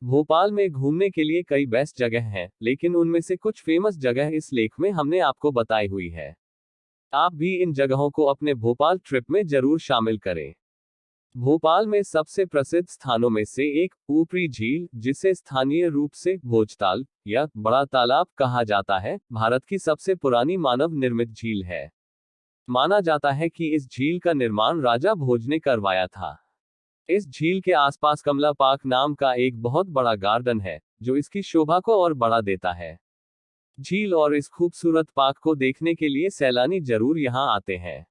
भोपाल में घूमने के लिए कई बेस्ट जगह हैं, लेकिन उनमें से कुछ फेमस जगह इस लेख में हमने आपको बताई हुई है। आप भी इन जगहों को अपने भोपाल ट्रिप में जरूर शामिल करें। भोपाल में सबसे प्रसिद्ध स्थानों में से एक ऊपरी झील, जिसे स्थानीय रूप से भोजताल या बड़ा तालाब कहा जाता है, भारत की सबसे पुरानी मानव निर्मित झील है। माना जाता है कि इस झील का निर्माण राजा भोज ने करवाया था। इस झील के आसपास कमला पार्क नाम का एक बहुत बड़ा गार्डन है, जो इसकी शोभा को और बढ़ा देता है। झील और इस खूबसूरत पार्क को देखने के लिए सैलानी जरूर यहाँ आते हैं।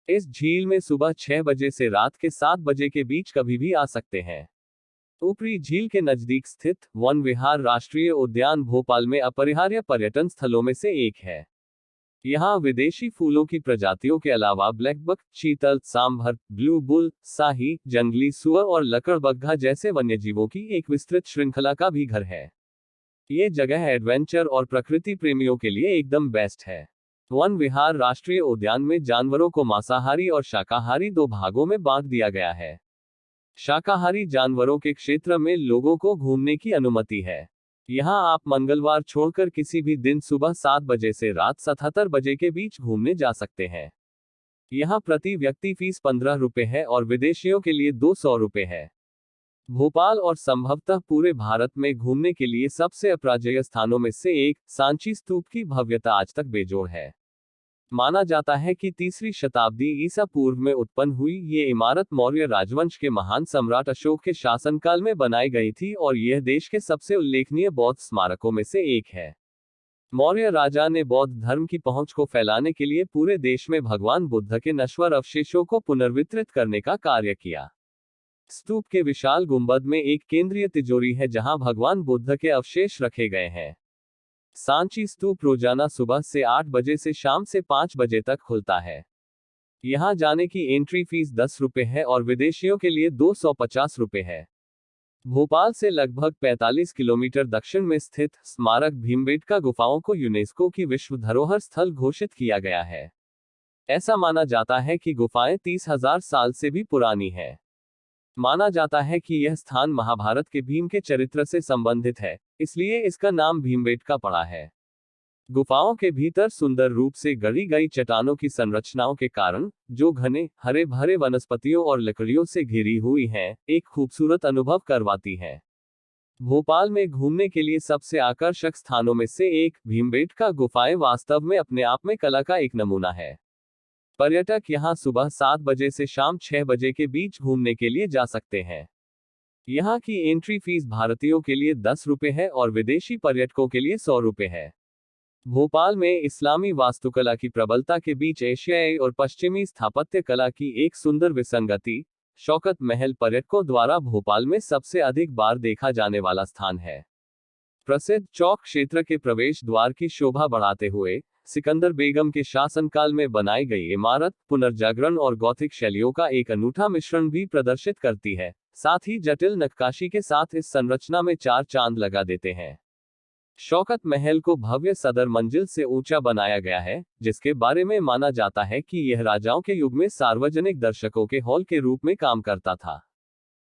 इस झील में सुबह 6 बजे से रात के 7 बजे के बीच कभी भी आ सकते हैं। ऊपरी झील के नजदीक स्थित वन विहार राष्ट्रीय उद्यान भोपाल में अपरिहार्य पर्यटन स्थलों में से एक है। यहाँ विदेशी फूलों की प्रजातियों के अलावा ब्लैकबक, चीतल, सांभर, ब्लू बुल, शाही, जंगली सुअर और लकड़बग्घा जैसे वन्यजीवों की एक विस्तृत श्रृंखला का भी घर है। ये जगह एडवेंचर और प्रकृति प्रेमियों के लिए एकदम बेस्ट है। वन विहार राष्ट्रीय उद्यान में जानवरों को मांसाहारी और शाकाहारी दो भागों में बांट दिया गया है। शाकाहारी जानवरों के क्षेत्र में लोगों को घूमने की अनुमति है। यहाँ आप मंगलवार छोड़कर किसी भी दिन सुबह 7 बजे से रात 77 बजे के बीच घूमने जा सकते हैं। यहाँ प्रति व्यक्ति फीस 15 रुपए है और विदेशियों के लिए 200 रुपए है। भोपाल और संभवतः पूरे भारत में घूमने के लिए सबसे अपराजेय स्थानों में से एक सांची स्तूप की भव्यता आज तक बेजोड़ है। माना जाता है कि 3री शताब्दी ईसा पूर्व में उत्पन्न हुई ये इमारत मौर्य राजवंश के महान सम्राट अशोक के शासनकाल में बनाई गई थी और यह देश के सबसे उल्लेखनीय बौद्ध स्मारकों में से एक है। मौर्य राजा ने बौद्ध धर्म की पहुंच को फैलाने के लिए पूरे देश में भगवान बुद्ध के नश्वर अवशेषों को पुनर्वितरित करने का कार्य किया। स्तूप के विशाल गुंबद में एक केंद्रीय तिजोरी है जहां भगवान बुद्ध के अवशेष रखे गए हैं। सांची स्तूप रोजाना सुबह से 8 बजे से शाम से 5 बजे तक खुलता है। यहां जाने की एंट्री फीस 10 रुपए है और विदेशियों के लिए 250 रुपए है। भोपाल से लगभग 45 किलोमीटर दक्षिण में स्थित स्मारक भीमबेटका गुफाओं को यूनेस्को की विश्व धरोहर स्थल घोषित किया गया है। ऐसा माना जाता है कि गुफाएं 30,000 साल से भी पुरानी हैं। माना जाता है कि यह स्थान महाभारत के भीम के चरित्र से संबंधित है, इसलिए इसका नाम भीमबेटका पड़ा है। गुफाओं के भीतर सुंदर रूप से गढ़ी गई चट्टानों की संरचनाओं के कारण, जो घने हरे भरे वनस्पतियों और लकड़ियों से घिरी हुई हैं, एक खूबसूरत अनुभव करवाती हैं। भोपाल में घूमने के लिए सबसे आकर्षक स्थानों में से एक भीमबेटका गुफाएं वास्तव में अपने आप में कला का एक नमूना है। पर्यटक यहां सुबह 7 बजे से शाम 6 बजे के बीच घूमने के लिए जा सकते हैं। यहाँ की एंट्री फीस भारतीयों के लिए 10 रुपए है और विदेशी पर्यटकों के लिए 100 रुपए है। भोपाल में इस्लामी वास्तुकला की प्रबलता के बीच एशियाई और पश्चिमी स्थापत्य कला की एक सुंदर विसंगति, शौकत महल पर्यटकों द्वारा भोपाल में सबसे अधिक बार देखा जाने वाला स्थान है। प्रसिद्ध चौक क्षेत्र के प्रवेश द्वार की शोभा बढ़ाते हुए सिकंदर बेगम के शासनकाल में बनाई गई इमारत पुनर्जागरण और गौथिक शैलियों का एक अनूठा मिश्रण भी प्रदर्शित करती है। साथ ही जटिल नक्काशी के साथ इस संरचना में 4 चांद लगा देते हैं। शौकत महल को भव्य सदर मंजिल से ऊंचा बनाया गया है, जिसके बारे में माना जाता है कि यह राजाओं के युग में सार्वजनिक दर्शकों के हॉल के रूप में काम करता था।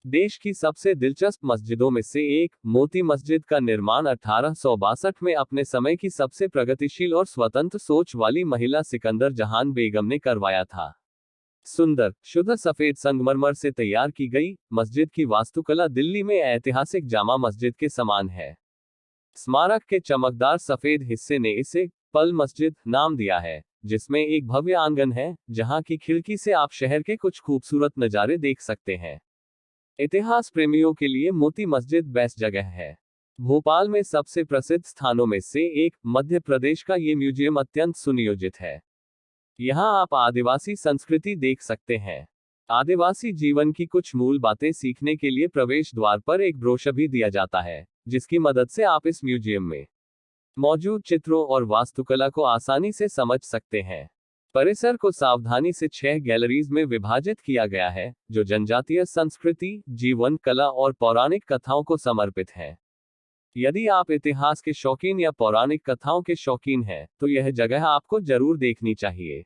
देश की सबसे दिलचस्प मस्जिदों में से एक मोती मस्जिद का निर्माण 1862 में अपने समय की सबसे प्रगतिशील और स्वतंत्र सोच वाली महिला सिकंदर जहान बेगम ने करवाया था। सुंदर, शुद्ध सफेद संगमरमर से तैयार की गई मस्जिद की वास्तुकला दिल्ली में ऐतिहासिक जामा मस्जिद के समान है। स्मारक के चमकदार सफेद हिस्से ने इसे पल मस्जिद नाम दिया है, जिसमें एक भव्य आंगन है जहां की खिड़की से आप शहर के कुछ खूबसूरत नज़ारे देख सकते हैं। इतिहास प्रेमियों के लिए मोती मस्जिद बेस्ट जगह है। भोपाल में सबसे प्रसिद्ध स्थानों में से एक मध्य प्रदेश का ये म्यूजियम अत्यंत सुनियोजित है। यहाँ आप आदिवासी संस्कृति देख सकते हैं। आदिवासी जीवन की कुछ मूल बातें सीखने के लिए प्रवेश द्वार पर एक ब्रोशर भी दिया जाता है, जिसकी मदद से आप इस म्यूजियम में मौजूद चित्रों और वास्तुकला को आसानी से समझ सकते हैं। परिसर को सावधानी से 6 गैलरीज में विभाजित किया गया है, जो जनजातीय संस्कृति, जीवन, कला और पौराणिक कथाओं को समर्पित है। यदि आप इतिहास के शौकीन या पौराणिक कथाओं के शौकीन हैं, तो यह जगह आपको जरूर देखनी चाहिए।